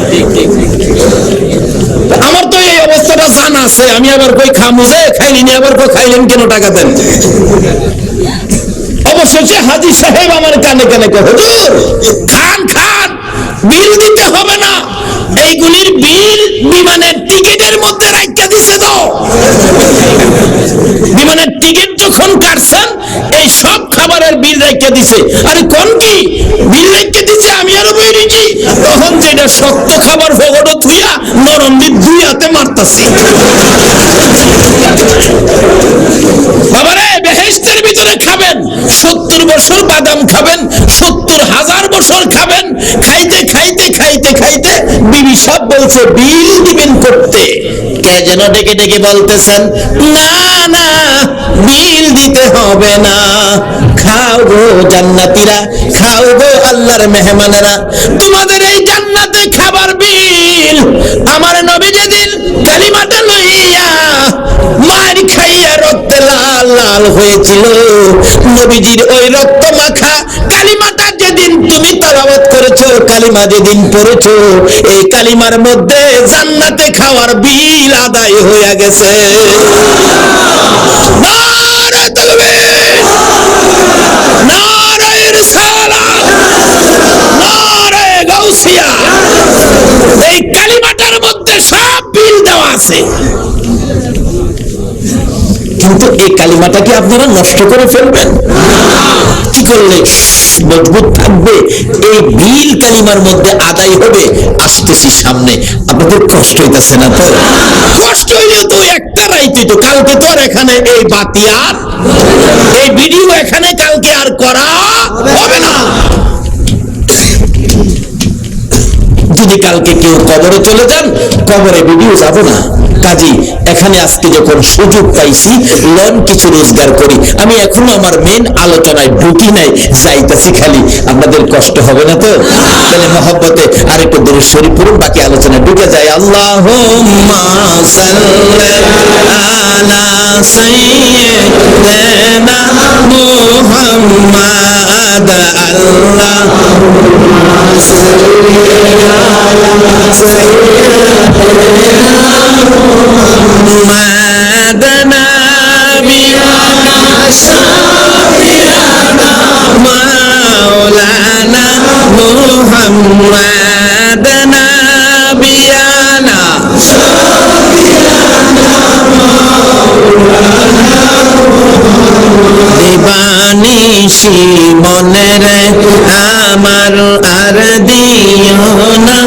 আমার তো এই অবস্থাটা জানা আছে, আমি আবার কই খামু যে খাইলিনি, আবার কই খাইলেন কেন, টাকা দেন। অবশেষে হাজী সাহেব আমার কানে কানে কয়, হুজুর খান খান, বিল দিতে হবে না, এইগুলির বিল বিমানের টিকিটের মধ্যে রাখতে দিছে তো। বিমানের টিকিট যখন কাটছেন, এই সব খাবারের বিল রাখতে দিছে। আরে কোন কি বিল রাখতে দিছে? আমি আরো বেরিয়েছি, তখন যেটা শক্ত খাবার ভগটো থুইয়া নরম দিয়ে 2 হাতে মারতাছি। বাবারে বেহেশতের ভিতরে খাবেন 70 বছর বাদাম খাবেন, 70,000 বছর খাবেন, খাইতে খাইতে খাইতে খাইতে বিবি সাহেব বলছে বিল দিবেন করতে। কে যেন ডেকে ডেকে বলতেছেন না না বিল দিতে হবে না, খাও গো জান্নাতীরা, খাও গো আল্লাহর মেহমানেরা, তোমাদের এই জান্নাতে খাবার বিল আমার নবী যেদিন কালিমাটা লইয়া মার খাইয়া রক্তে লাল লাল হয়েছিল, নবীজির ওই রক্ত মাখা কালিমাটা যেদিন তুমি তেলাওয়াত করেছো, কালিমা যেদিন পড়েছো, এই কালিমার মধ্যে জান্নাতে খাওয়ার বিল আদায় হয়ে গেছে। নারে তাকবীর, নারে রিসালাত, নারে গাউসিয়া। এই কালিমাটার মধ্যে সব বিল দেওয়া আছে, কিন্তু এই কালিমাটাকে আপনারা নষ্ট করে ফেলবেন। কি করলে মজবুত থাকবে? এই বিল কালিমার মধ্যে আদায় হবে। আসতেছি সামনে, আপনাদের কষ্ট হইতেছে না তো? কষ্ট হইলে তো একটা রাইতে তো, কালকে তো আর এখানে এই বাতি আর এই ভিডিও এখানে কালকে আর করা হবে না। যদি কালকে কেউ কবরে চলে যান, কবরে ভিডিও যাব না। কাজী এখানে আজকে যখন সুযোগ পাইছি, লন কিছু রোজগার করি। আমি এখনো আমার মেন আলোচনায় ঢুকি নাই, যাইতাছি খালি। আপনাদের কষ্ট হবে না তো? তাহলে মহব্বতে আরেকটু দরুদ শরীফ পড়ুন, বাকি আলোচনায় ঢুকে যায়। আল্লাহুম্মা সাল্লি আলা সাইয়্যিদিনা মুহাম্মাদ। আল্লাহুম্মা সাল্লি আলা মাদানা বিয়ানা শাফিয়ানা মাওলানা মুহাম্মাদানা বিয়ানা শাফিয়ানা মাওলানা দিবানিশি মনের আমার আর দিও না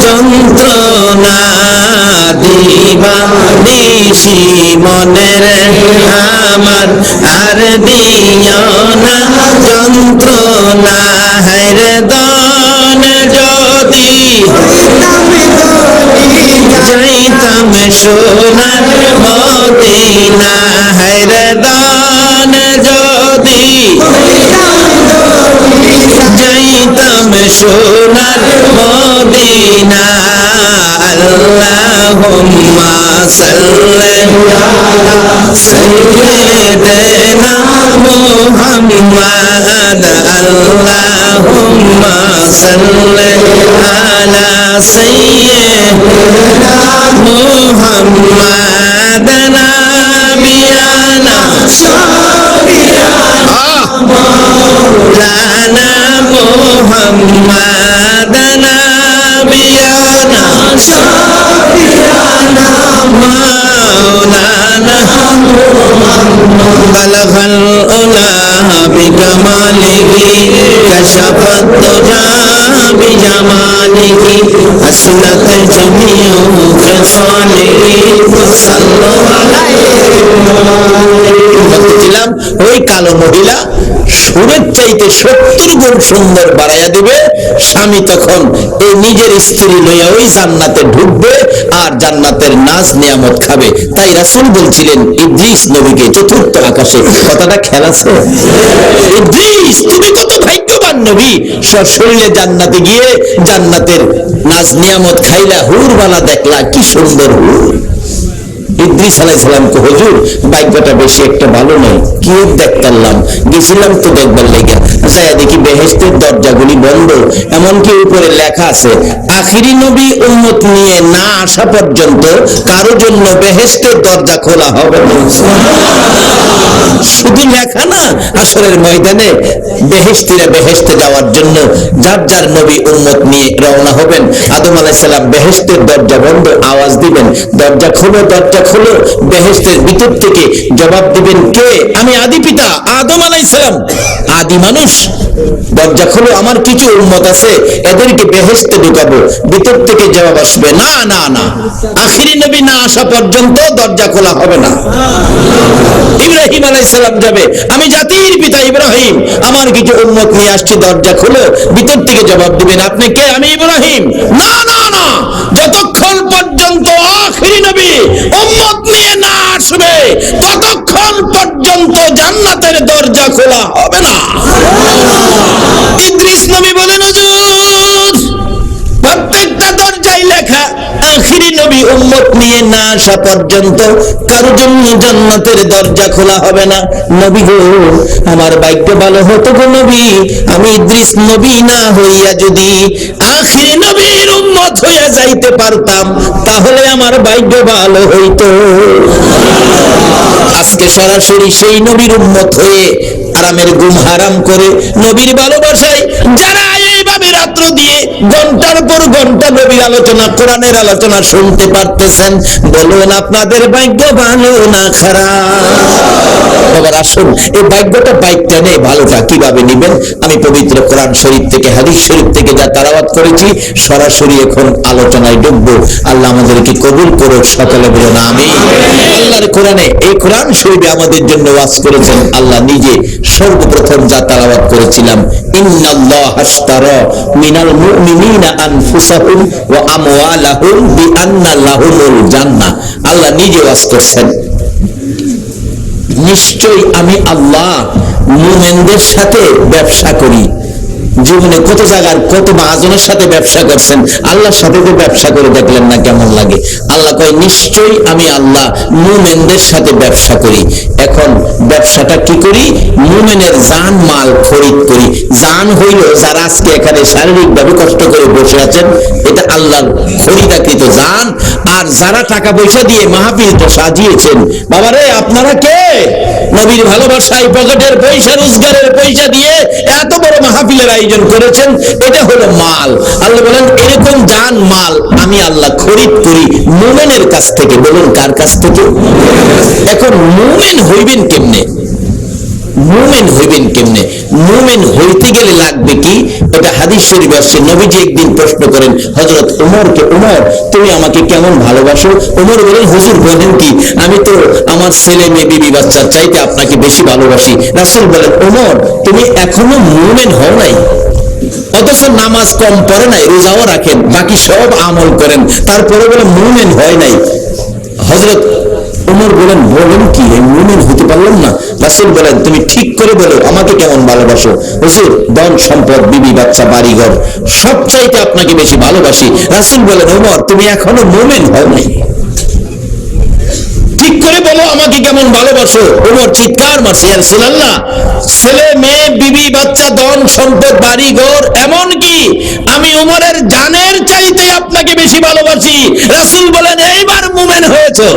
যন্ত্রণা, দিবানিশি মনের আমার আর দিও না যন্ত্রণা। হেরে দন যদি যাইতাম সোনার মদিনা, হেরে দন যদি যাইতাম সোনার মদিনা। আল্লাহুম্মা সাল্লি আলা সাইয়্যিদিনা মুহাম্মাদ। আল্লাহুম্মা সাল্লি আলা সাইয়্যিদিনা মুহাম্মাদ নাবিয়ানা শাফিয়ানা মাওলানা মুহাম্মাদ নাবিয়ানা শাফিয়ানা মাওলানা বালাগাল উলা বিকামালিহি কাশাফাত দুজা বিজামালিহি আসনাত জামিউ খিসালিহি সাল্লাল্লাহু আলাইহি। ওই কালো মহিলা সুরের চাইতে 70 গুণ সুন্দর বাড়াইয়া দিবে। স্বামী তখন এই নিজের স্ত্রী লইয়া ওই জান্নাতে ঢুকবে আর জান্নাতের নাজ নিয়ামত খাবে। তাই রাসূল বলছিলেন ইদ্রিস নবীকে চতুর্থ আকাশে, কথাটা খেয়াল আছে? ইদ্রিস তুমি কত ভাগ্যবান নবী, সশরীরে জান্নাতে গিয়ে জান্নাতের নাজ নিয়ামত খাইলা, হুরবালা দেখলা, কি সুন্দর হুর। ইদ্রিস আলাইহিস সালাম কো হুজুর ভাগ্যটা বেশি একটা ভালো নয়, কি দেখতাম, গেছিলাম তো দেখবার লেগে, যাই দেখি বেহেশতের দরজাগুলি বন্ধ, এমনকি উপরে লেখা আছে আখিরি নবী উম্মত নিয়ে না আসা পর্যন্ত কারো জন্য বেহেশতের দরজা খোলা হবে না। শুধু লেখা না, আসরের ময়দানে বেহেশতীরা বেহেশতে যাওয়ার জন্য যার যার নবী উম্মত নিয়ে রওনা হবেন। আদম আলাইহিস সালাম বেহেশতের দরজা বন্ধ, আওয়াজ দিবেন দরজা খোলো, দরজা খোলো, বেহেশতের ভিতর থেকে জবাব দিবেন কে? আমি আদি পিতা আদম আলাইহিস সালাম, আদি মানুষ। দরজা খোলো, আমার কিছু উম্মত আছে, এদেরকে বেহেশতে ঢুকাবো। ভিতর থেকে জবাব আসবে না না না, আখিরি নবী না আসা পর্যন্ত দরজা খোলা হবে না। ইব্রাহিম আলাইহিস সালাম যাবে, আমি জাতির পিতা ইব্রাহিম, আমার কিছু উম্মত নিয়ে আসছি, দরজা খোলো। ভিতর থেকে জবাব দিবেন আপনি কে? আমি ইব্রাহিম। না না না, যতক্ষণ পর্যন্ত আখিরি নবী উম্মত নিয়ে না আসবে ততক্ষণ পর্যন্ত জান্নাতের দরজা খোলা হবে না। ইদ্রিস নবী বলেন হুজুর, প্রত্যেকটা দরজায় লেখা আখিরি নবী উম্মত নিয়ে না আসা পর্যন্ত কারো জন্য জান্নাতের দরজা খোলা হবে না। নবী গো, আমার ভাগ্য ভালো হতো গো নবী, আমি ইদ্রিস নবী না হইয়া যদি আখিরি নবীর উম্মত হইয়া যাইতে পারতাম, তাহলে আমার ভাগ্য ভালো হইতো। আজকে সরাসরি সেই নবীর উম্মত হয়ে আরামের ঘুম হারাম করে নবীর ভালোবাসায় যারা এইভাবে রাত্র দিয়ে ঘন্টার পর ঘন্টা নবীর আলোচনা, কোরআনের আলোচনা শুনতে পারতেছেন, বলুন আপনাদের ভাগ্য ভালো না খারাপ? এবার আসুন, এই ভাগ্যটা বাইকটা নেই, ভালোটা কিভাবে নিবেন? আমি পবিত্র কোরআন শরীফ থেকে, হাদিস শরীফ থেকে যা তেলাওয়াত করেছি, সরাসরি এখন আলোচনায় ঢুকবো। আল্লাহ আমাদেরকে কবুল করুক, সকলে বলুন আমিন। আল্লাহর কোরআনে, এই কোরআন শরীফে আমাদের জন্য ওয়াজ করেছেন আল্লাহ নিজে। সর্বপ্রথম যা তেলাওয়াত করেছিলাম, ইন্নাল্লাহা আশতারা মিনাল মুমিনিনা আনফুসাহুম ওয়া আমওয়ালাহুম বিআন্না লাহুমুল জান্নাহ। আল্লাহ নিজে ওয়াজ করছেন, নিশ্চয়ই আমি আল্লাহ মুমিনদের সাথে ব্যবসা করি। জীবনে কত জায়গার কত মহাজনের সাথে ব্যবসা করছেন, আল্লাহর সাথে তো ব্যবসা করে দেখলেন না, কেমন লাগে? আল্লাহ কয় নিশ্চয়ই আমি আল্লাহ মুমিনদের সাথে ব্যবসা করি। এখন ব্যবসাটা কি করি? মুমিনের জান মাল খরিদ করি। জান হইল যারা আজকে এখানে শারীরিক ভাবে কষ্ট করে বসে আছেন, এটা আল্লাহর খরিদাকৃত জান। আর যারা টাকা পয়সা দিয়ে মাহফিলটা সাজিয়েছেন, বাবারে আপনারা কে? নবীর ভালোবাসায় পকেটের পয়সা, রোজগারের পয়সা দিয়ে এত বড় মাহফিলের আয়োজন করেছেন, এটা হলো মাল। আল্লাহ বলেন এরকম জান মাল আমি আল্লাহ খরিদ করি মুমিনের কাছ থেকে। বলুন কার কাছ থেকে? এখন মুমিন হইবেন কেমনে? মুমিন হইবেন কেমনে? মুমিন হইতে গেলে লাগবে কি? এটা হাদিস শরীফে আসছে। নবীজি একদিন প্রশ্ন করেন হযরত ওমরকে, ওমর তুমি আমাকে কেমন ভালোবাসো? ওমর বলেন হুজুর বলেন কি, আমি তো আমার ছেলে মেয়ে বিবি বাচ্চার চাইতে আপনাকে বেশি ভালোবাসি। রাসূল বলেন ওমর তুমি এখনো মুমিন হও নাই, অথচ নামাজ কম পড়ে নাই, রোজাও রাখেন, বাকি সব আমল করেন, তারপরে বলে মুমিন হয় নাই। হযরত ওমর বলেন বলেন কি, মুমিন হতে পারলাম না? রাসূল বলেন তুমি ঠিক করে বলো আমাকে কেমন ভালোবাসো? হুজুর ধন সম্পদ, বিবি বাচ্চা, বাড়িঘর সবচাইতে আপনাকে বেশি ভালোবাসি। রাসূল বলেন ওমর তুমি এখনো মুমিন হও নাই, ঠিক করে বলো আমাকে কেমন ভালোবাসো? ওমর চিৎকার মারছে, ইয়া রাসূলুল্লাহ ছেলে মেয়ে, বিবি বাচ্চা, ধন সম্পদ, বাড়ি ঘর, এমন কি আমি ওমরের জানের চাইতে আপনাকে বেশি ভালোবাসি। রাসূল বলেন এইবার মুমিন হয়েছো।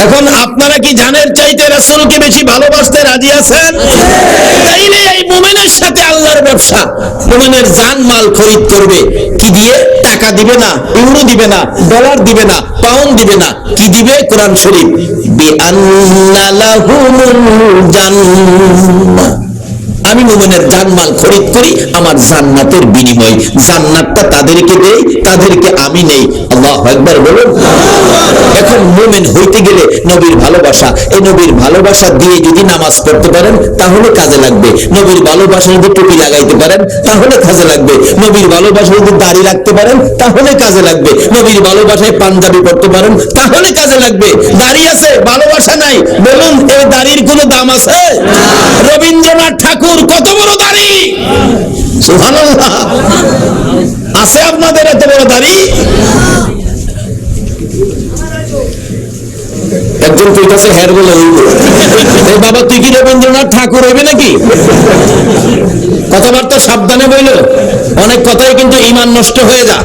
এখন আপনারা কি জানের চাইতে রাসূলকে বেশি ভালোবাসতে রাজি আছেন? তাইলে এই মুমিনের সাথে আল্লাহর ব্যবসা। মুমিনের জান মাল খরিদ করবে কি দিয়ে? টাকা দিবে না, ইউরো দিবে না, ডলার দিবে না, পাউন্ড দিবে না, কি দিবে? কোরআন শরীফ, বিআন্না লাহুমুল জান্নাহ। আমি মুমিনের জানমাল খরিদ করি আমার জান্নাতের বিনিময়। জান্নাতটা তাদেরকে দেই, তাদেরকে আমি নেই। আল্লাহু আকবার বলুন। এখন মুমিন হইতে গেলে নবীর ভালোবাসা, এই নবীর ভালোবাসা দিয়ে যদি নামাজ পড়তে পারেন তাহলে কাজে লাগবে। নবীর ভালোবাসা যদি টুপি লাগাইতে পারেন তাহলে কাজে লাগবে। নবীর ভালোবাসা যদি দাড়ি রাখতে পারেন তাহলে কাজে লাগবে। নবীর ভালোবাসায় পাঞ্জাবি পড়তে পারেন তাহলে কাজে লাগবে। দাড়ি আছে, ভালোবাসা নাই, বলুন এই দাড়ির কোনো দাম আছে? রবীন্দ্রনাথ ঠাকুর কত বড় দাড়ি, সুবহানাল্লাহ। আছে আপনাদের এত বড় দাড়ি? একজন কইতাছে হের বলে হইব। এই বাবা তুই কি রবীন্দ্রনাথ ঠাকুর হইবে নাকি? কথাবার্তা সাবধানে বইল, অনেক কথাই কিন্তু ঈমান নষ্ট হয়ে যা।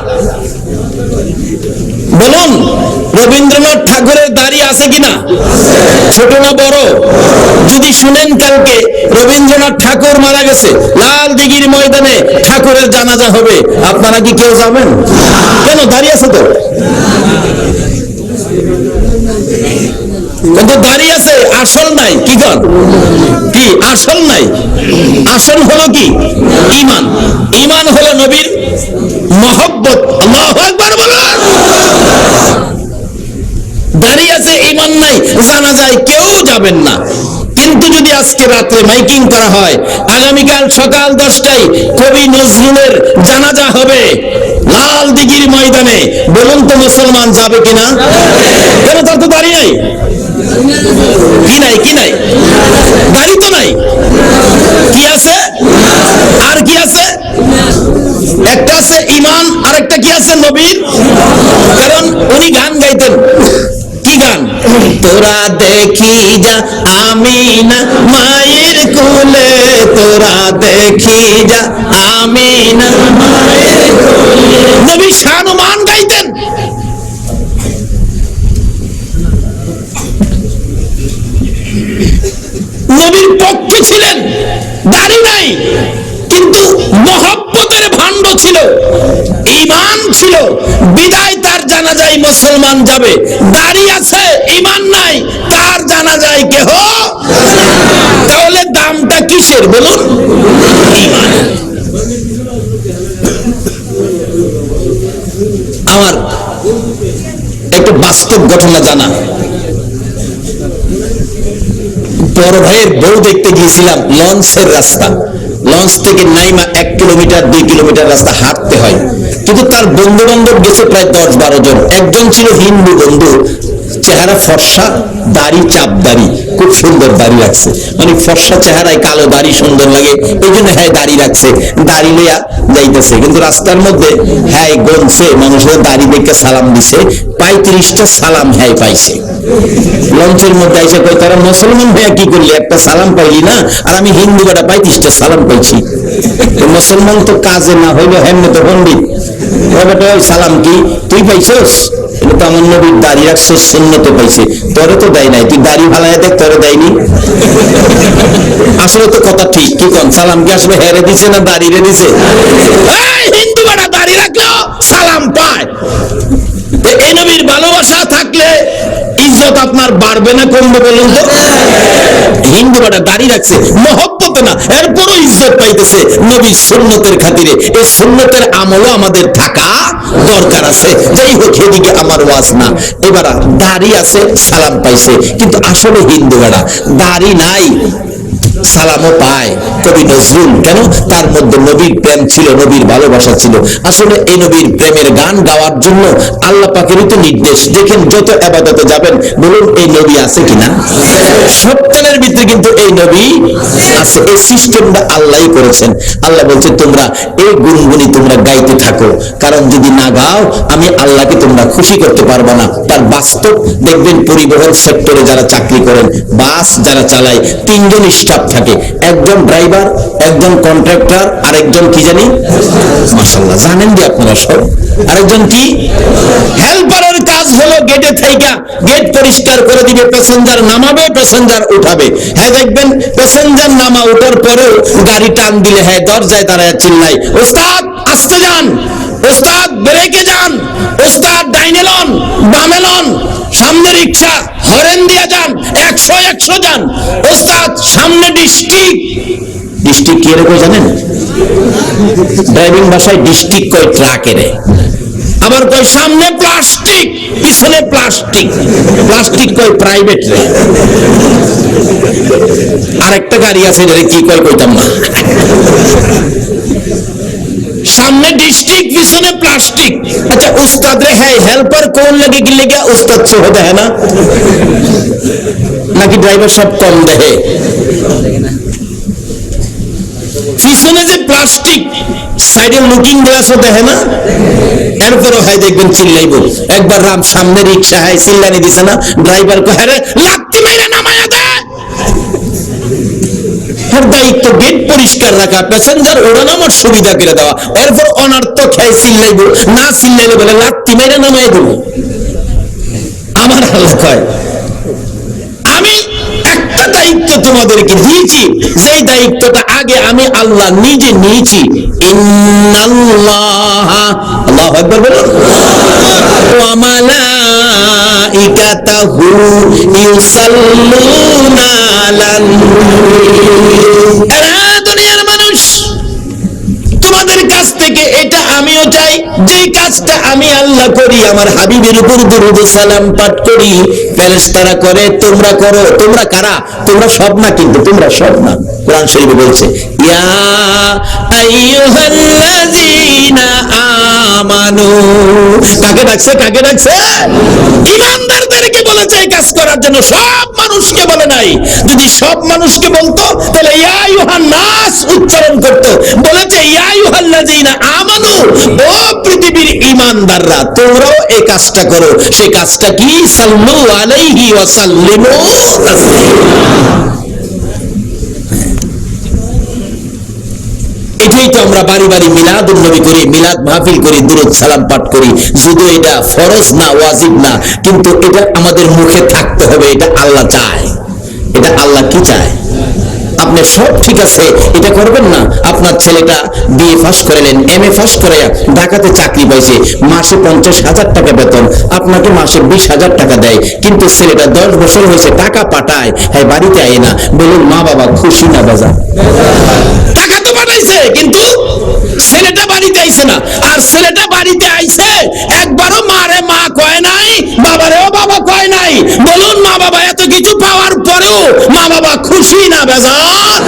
বলুন রবীন্দ্রনাথ ঠাকুরের দাড়ি আছে কিনা? ছোট না বড়? যদি শুনেন কালকে রবীন্দ্রনাথ ঠাকুর মারা গেছে, লাল দিঘির ময়দানে ঠাকুরের জানাজা হবে, আপনারা কি কেউ যাবেন? কেন? দাড়ি আছে তো। কিন্তু দাঁড়িয়ে আছে, আসল নাই। কি কর কি আসল নাই? আসল হলো কি? ঈমান। ঈমান হলো নবীর মহব্বত। আল্লাহু আকবার বলুন। দাঁড়িয়ে আছে, ঈমান নাই, জানাজায় কেউ যাবেন না। কিন্তু যদি আজকে রাতে মাইকিং করা হয়, আগামীকাল সকাল 10টায় কবি নজরুলের জানাজা হবে লাল দিঘির ময়দানে, বলুন তো মুসলমান যাবে কিনা? কেন? তার তো দাঁড়িয়ে নাই। কি নাই? কি নাই? দাড়ি তো নাই। কি আছে? আর কি আছে? একটা আছে ঈমান, আর একটা কি আছে? নবীর। কারণ উনি গান গাইতেন। কি গান? তোরা দেখি যা আমিনা মায়ের কোলে, তোরা দেখি যা আমিনা মায়ের কোলে। নবী শান ও মান গাইতেন। নবীর পক্ষে ছিলেন, দাড়ি নাই, কিন্তু মহব্বতের ভাণ্ড ছিল, ঈমান ছিল, বিদায় তার জানাজায় মুসলমান যাবে। দাড়ি আছে, ঈমান নাই, তার জানাজায় কেহ। তাহলে দামটা কিসের বলুন? ঈমান। আমার একটা বাস্তব ঘটনা জানা। বড় ভাইয়ের বউ দেখতে গিয়েছিলাম, লঞ্চের রাস্তা। লঞ্চ থেকে নাইমা 1 কিলোমিটার 2 কিলোমিটার রাস্তা হাঁটতে হয়। কিন্তু তার বন্ধু বান্ধব গেছে প্রায় 10-12 জন। একজন ছিল হিন্দু বন্ধু, চেহারা ফর্সা, দাড়ি চাপ দাড়ি, খুব সুন্দর দাড়ি রাখছে, মানে ফর্সা চেহারায় কালো দাড়ি সুন্দর লাগে, এই জন্য হ্যাঁ দাড়ি রাখছে, দাড়ি লইয়া যাইতেছে। কিন্তু রাস্তার মধ্যে হ্যাঁ গনছে, মানুষের দাড়ি দেখে সালাম দিছে, 35টা সালাম হ্যাঁ পাইছে। লঞ্চের মধ্যে এসে কই, তারা মুসলমান হয়ে কি করলি, একটা সালাম পাইলি না? আর আমি হিন্দু বেটা 35টা সালাম পাইছি। মুসলমান তো কাজে না হইলো, হেমনে তো পন্ডিত। সালাম কি তুই পাইছস? এটা তো আমার নবীর দাড়ি রাখছস, সুন্নত পাইছে, তোরে তো দেয় নাই, তুই দাড়ি ভালায় দেখ, তোরে দেয়নি। আসলে তো কথা ঠিক। কি কোন? সালাম কি আসলে হেরে দিছে না দাড়িরে দিছে? হিন্দু বেটা দাড়ি রাখলো সালাম পায়। এই নবীর ভালোবাসা থাকলে ইজ্জত আপনার বাড়বে না কমবে বলুন তো? হিন্দু বেটা দাড়ি রাখছে, মহব্বত না, এরপরও ইজ্জত পাইতেছে নবীর সুন্নতের খাতিরে। এই সুন্নতের আমলও আমাদের থাকা দরকার আছে। যাই হোক, এদিকে আমার ওয়াজ না। এবার দাড়ি আছে, সালাম পাইছে, কিন্তু আসলে হিন্দু বেটা দাড়ি নাই, সালামও পায়। কবি নজরুল কেন? তার মধ্যে নবীর প্রেম ছিল, নবীর ভালোবাসা ছিল। আসলে এই নবীর প্রেমের গান গাওয়ার জন্য আল্লাহ পাকেরই তো নির্দেশ। দেখেন যত ইবাদতে যাবেন, বলুন এই নবী আছে কিনা? সত্যের ভিতরে কিন্তু এই নবী আছে। এই সিস্টেমটা আল্লাহই করেছেন। আল্লাহ বলছে তোমরা এই গুনগুনি তোমরা গাইতে থাকো, কারণ যদি না গাও আমি আল্লাহকে তোমরা খুশি করতে পারবে না। তার বাস্তব দেখবেন, পরিবহন সেক্টরে যারা চাকরি করেন, বাস যারা চালায়, 3 জন স্টাফ থাকে, একজন ড্রাইভার, একজন কন্ট্রাক্টর, আরেকজন কি জানি, মাশাআল্লাহ জানেন যে আপনারা সব, আরেকজন কি হেল্পারের কাজ হলো গেটে থাইকা গেট পরিষ্কার করে দিবে, প্যাসেঞ্জার নামাবে, প্যাসেঞ্জার উঠাবে। হ্যাঁ দেখবেন প্যাসেঞ্জার নামা ওঠার পরেও গাড়ি টান দিলে হ্যাঁ দরজায় দাঁড়ায় চিল্লাই, ওস্তাদ আসতে যান, ওস্তাদ ব্রেকে যান, ওস্তাদ ডাইনে লন, বামে লন, সামনে রিক্সা হরেন দিয়ে যান, 100 যান, ওস্তাদ সামনে ডিস্ট্রিক্ট। ডিস্ট্রিক্ট কি এর কই জানেন? ড্রাইভিং ভাষায় ডিস্ট্রিক্ট কয় ট্রাকেরে। আবার কয় সামনে প্লাস্টিক, পিছনে প্লাস্টিক, প্লাস্টিক কয় প্রাইভেট রে। আরেকটা গাড়ি আছে যেটা কি কয় কইতাম না। সামনে ডিস্ট্রিক্ট, পিছনে প্লাস্টিক। আচ্ছা উস্তাদ রে হ্যাঁ হেল্পার কোন লাগে কি লেগে উস্তাদ সহ দেয় না, নাকি ড্রাইভার সব কম দেহে? পিছনে যে প্লাস্টিক, সাইডে লুকিং গ্লাসও দেখে না, এরপরও হয় দেখবেন চিল্লাইব। একবার রাম সামনে রিক্সা হয় চিল্লানি দিছে না, ড্রাইভার কো হ্যাঁ লাত্তি মেরে নামায়া দেয়। আর দায়িত্ব গেট পরিষ্কার রাখা, প্যাসেঞ্জার ওড়ানামার সুবিধা করে দেওয়া, এরপর অনার্থক হয় চিল্লাইব, না চিল্লাইলে বলে লাত্তি মেরে নামাই দেব। আমার আল্লাহ কয় আমি একটা দায়িত্ব দায়িত্ব তোমাদেরকে দিয়েছি, যেই দায়িত্বটা আগে আমি আল্লাহ নিজে নিয়েছি। ইন্নাল্লাহা, আল্লাহু আকবার বলুন, ওয়া মালাইকাতাহু ইউসাল্লুনা আলান নবী। এরা দুনিয়ার মানুষ, তোমাদের কাছ থেকে এটা আমিও চাই, যে কাজটা আমি আল্লাহ করি, আমার হাবিবের উপর দরুদ ও সালাম পাঠ করি, ফেরেশতারা করে, তোমরা করো। তোমরা কারা? তোমরা সব না, কিন্তু তোমরা সব না। কোরআন শরীফে বলছে, ইয়া আইয়ুহাল্লাযীনা আমানু। কাকে ডাকছে? কাকে ডাকছে? ঈমানদারদেরকে বলেছে এই কাজ করার জন্য, সব মানুষকে বলে নাই। যদি সব মানুষকে বলতো তাহলে ইয়া আইয়ুহান নাস উচ্চারণ করত। বলেছে ইয়া আইয়ুহাল্লাযীনা আমানু, ও পৃথিবীর ঈমানদাররা, তোমরাও এই কাজটা করো। সেই কাজটা কি? সাল্লু আলাইহি ওয়া সাল্লিমু তাসলিমা। এটাই তো আমরা বাড়ি বাড়ি মিলাদুন নবী করি, মিলাদ মাহফিল করি, দুরূদ সালাম পাঠ করি। যদিও এটা ফরজ না, ওয়াজিব না, কিন্তু এটা আমাদের মুখে থাকতে হবে। এটা আল্লাহ চায়। এটা আল্লাহ কি চায়? আপনি সব ঠিক আছে, এটা করবেন না। আপনার ছেলেটা বিএ পাস করালেন, এমএ পাস করে ঢাকাতে চাকরি পাইছে, মাসে 50,000 টাকা বেতন, আপনাকে মাসে 20,000 টাকা দেয়, কিন্তু ছেলেটা 10 বছর হয়েছে টাকা পাঠায়, হ্যাঁ বাড়িতে আয় না। বলুন মা বাবা খুশি না বাজার? টাকা তো পাঠাইছে, কিন্তু ছেলেটা বাড়িতে আইছে না। আর ছেলেটা বাড়িতে আইছে, একবারও মারে মা কয় নাই, বাবারেও বাবা কয় নাই। বলুন মা বাবা এত কিছু পাওয়ার পরেও মা বাবা খুশি না বেজার?